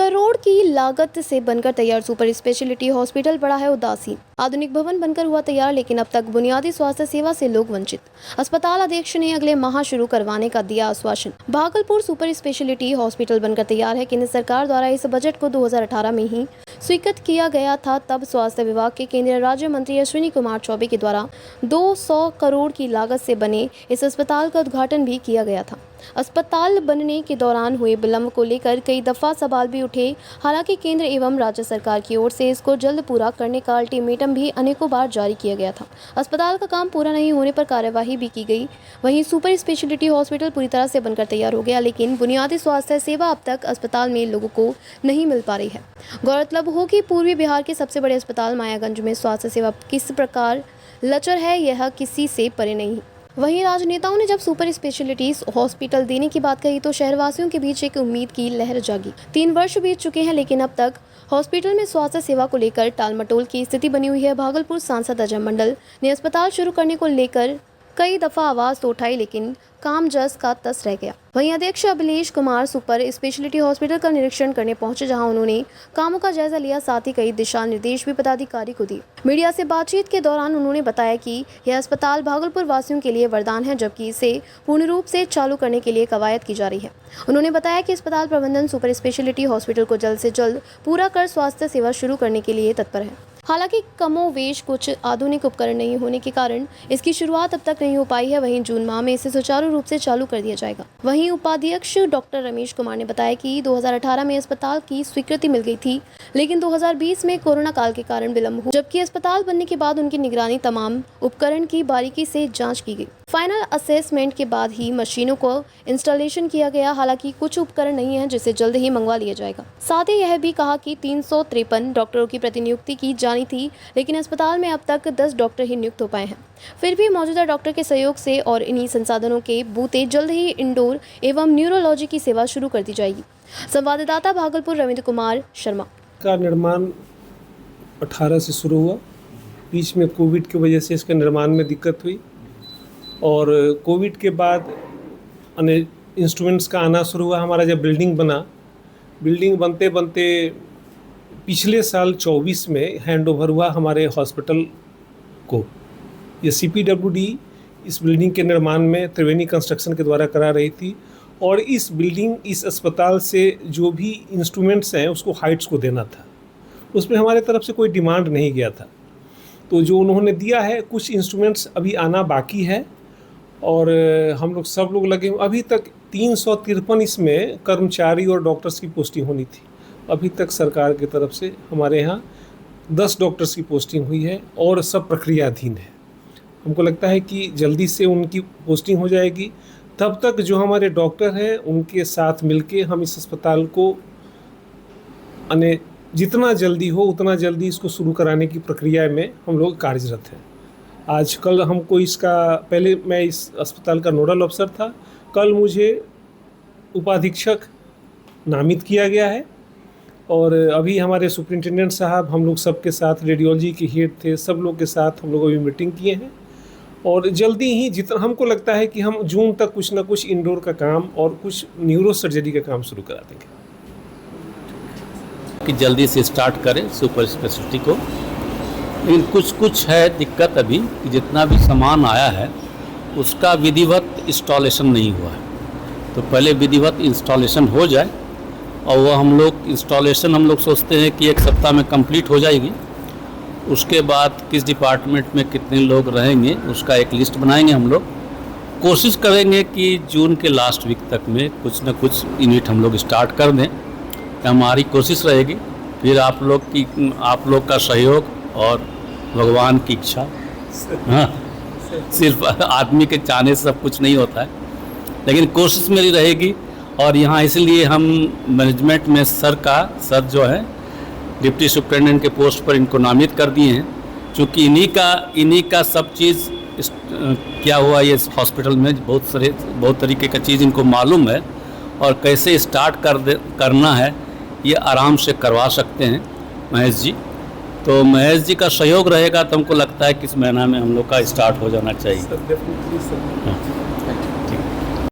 करोड़ की लागत से बनकर तैयार सुपर स्पेशलिटी हॉस्पिटल पड़ा है उदासीन। आधुनिक भवन बनकर हुआ तैयार, लेकिन अब तक बुनियादी स्वास्थ्य सेवा से लोग वंचित। अस्पताल अध्यक्ष ने अगले माह शुरू करवाने का दिया आश्वासन। भागलपुर सुपर स्पेशलिटी हॉस्पिटल बनकर तैयार है। केंद्र सरकार द्वारा इस बजट को 2018 में ही स्वीकृत किया गया था। तब स्वास्थ्य विभाग के केंद्रीय राज्य मंत्री अश्विनी कुमार चौबे के द्वारा 200 करोड़ की लागत से बने इस अस्पताल का उद्घाटन भी किया गया था। अस्पताल बनने के दौरान हुए विलंब को लेकर कई दफा सवाल भी उठे। हालांकि केंद्र एवं राज्य सरकार की ओर से इसको जल्द पूरा करने का अल्टीमेटम भी अनेकों बार जारी किया गया था। अस्पताल का काम पूरा नहीं होने पर कार्यवाही भी की गई। वहीं सुपर स्पेशलिटी हॉस्पिटल पूरी तरह से बनकर तैयार हो गया, लेकिन बुनियादी स्वास्थ्य सेवा अब तक अस्पताल में लोगों को नहीं मिल पा रही है। गौरतलब हो कि पूर्वी बिहार के सबसे बड़े अस्पताल मायागंज में स्वास्थ्य सेवा किस प्रकार लचर है, यह किसी से परे नहीं। वहीं राजनेताओं ने जब सुपर स्पेशलिटी हॉस्पिटल देने की बात कही तो शहरवासियों के बीच एक उम्मीद की लहर जागी। 3 वर्ष बीत चुके हैं, लेकिन अब तक हॉस्पिटल में स्वास्थ्य सेवा को लेकर टालमटोल की स्थिति बनी हुई है। भागलपुर सांसद अजय मंडल ने अस्पताल शुरू करने को लेकर कई दफा आवाज तो उठाई, लेकिन काम जस का तस रह गया। वहीं अध्यक्ष Abhilesh Kumar super speciality hospital का निरीक्षण करने पहुंचे, जहां उन्होंने कामों का जायजा लिया, साथ ही कई दिशा निर्देश भी पदाधिकारी को दिए। मीडिया से बातचीत के दौरान उन्होंने बताया कि यह अस्पताल भागलपुर वासियों के लिए वरदान है, जबकि इसे पूर्ण रूप से चालू करने के लिए कवायद की जा रही है। उन्होंने बताया कि अस्पताल प्रबंधन सुपर स्पेशलिटी हॉस्पिटल को जल्द से जल्द पूरा कर स्वास्थ्य सेवा शुरू करने के लिए तत्पर है। हालांकि कमोवेश कुछ आधुनिक उपकरण नहीं होने के कारण इसकी शुरुआत अब तक नहीं हो पाई है। वहीं जून माह में इसे सुचारू रूप से चालू कर दिया जाएगा। वहीं उपाध्यक्ष डॉक्टर रमेश कुमार ने बताया कि 2018 में अस्पताल की स्वीकृति मिल गई थी, लेकिन 2020 में कोरोना काल के कारण विलंब हुआ, जबकि अस्पताल बनने के बाद उनकी निगरानी तमाम उपकरण की बारीकी से जाँच की गई। फाइनल असेसमेंट के बाद ही मशीनों को इंस्टॉलेशन किया गया। हालांकि कुछ उपकरण नहीं है, जिसे जल्द ही मंगवा लिया जाएगा। साथ ही यह भी कहा कि 353 डॉक्टरों की प्रतिनियुक्ति की जानी थी, लेकिन अस्पताल में अब तक 10 डॉक्टर ही नियुक्त हो पाए हैं। फिर भी मौजूदा डॉक्टर के सहयोग से और इन्हीं संसाधनों के बूते जल्द ही इंडोर एवं न्यूरोलॉजी की सेवा शुरू कर दी जाएगी। संवाददाता भागलपुर रविंद्र कुमार शर्मा। का निर्माण 18 से शुरू हुआ। बीच में कोविड की वजह से इसके निर्माण में दिक्कत हुई और कोविड के बाद इंस्ट्रूमेंट्स का आना शुरू हुआ। हमारा जब बिल्डिंग बना, बिल्डिंग बनते बनते पिछले साल 24 में हैंडओवर हुआ हमारे हॉस्पिटल को। ये CPWD इस बिल्डिंग के निर्माण में त्रिवेणी कंस्ट्रक्शन के द्वारा करा रही थी और इस अस्पताल से जो भी इंस्ट्रूमेंट्स हैं उसको हाइट्स को देना था। उसमें हमारे तरफ से कोई डिमांड नहीं गया था, तो जो उन्होंने दिया है, कुछ इंस्ट्रूमेंट्स अभी आना बाकी है और हम लोग सब लोग लगे। अभी तक 353 इसमें कर्मचारी और डॉक्टर्स की पोस्टिंग होनी थी। अभी तक सरकार की तरफ से हमारे यहाँ 10 डॉक्टर्स की पोस्टिंग हुई है और सब प्रक्रियाधीन है। हमको लगता है कि जल्दी से उनकी पोस्टिंग हो जाएगी। तब तक जो हमारे डॉक्टर हैं उनके साथ मिलके हम इस अस्पताल को जितना जल्दी हो उतना जल्दी इसको शुरू कराने की प्रक्रिया में हम लोग कार्यरत हैं। आजकल हमको पहले मैं इस अस्पताल का नोडल अफसर था, कल मुझे उपाधीक्षक नामित किया गया है और अभी हमारे सुपरिंटेंडेंट साहब, हम लोग सबके साथ, रेडियोलॉजी के हेड थे, सब लोग के साथ हम लोग अभी मीटिंग किए हैं और जल्दी ही जितना हमको लगता है कि हम जून तक कुछ ना कुछ इंडोर का काम और कुछ न्यूरो सर्जरी का काम शुरू करा देंगे कि जल्दी से स्टार्ट करें सुपर स्पेशलिटी को। लेकिन कुछ है दिक्कत अभी कि जितना भी सामान आया है उसका विधिवत इंस्टॉलेशन नहीं हुआ है। तो पहले विधिवत इंस्टॉलेशन हो जाए और वो हम लोग सोचते हैं कि 1 सप्ताह में कंप्लीट हो जाएगी। उसके बाद किस डिपार्टमेंट में कितने लोग रहेंगे उसका एक लिस्ट बनाएंगे। हम लोग कोशिश करेंगे कि जून के लास्ट वीक तक में कुछ न कुछ यूनिट हम लोग स्टार्ट कर दें। हमारी कोशिश रहेगी। फिर आप लोग का सहयोग और भगवान की इच्छा। हाँ, सिर्फ आदमी के चाहने से सब कुछ नहीं होता है, लेकिन कोशिश मेरी रहेगी। और यहाँ इसलिए हम मैनेजमेंट में सर जो है डिप्टी सुपरिटेंडेंट के पोस्ट पर इनको नामित कर दिए हैं, क्योंकि इन्हीं का सब चीज़ क्या हुआ ये हॉस्पिटल में बहुत तरीके का चीज़ इनको मालूम है और कैसे स्टार्ट करना है ये आराम से करवा सकते हैं महेश जी। तो महेश जी का सहयोग रहेगा तो हमको लगता है कि इस महीना में हम लोग का स्टार्ट हो जाना चाहिए।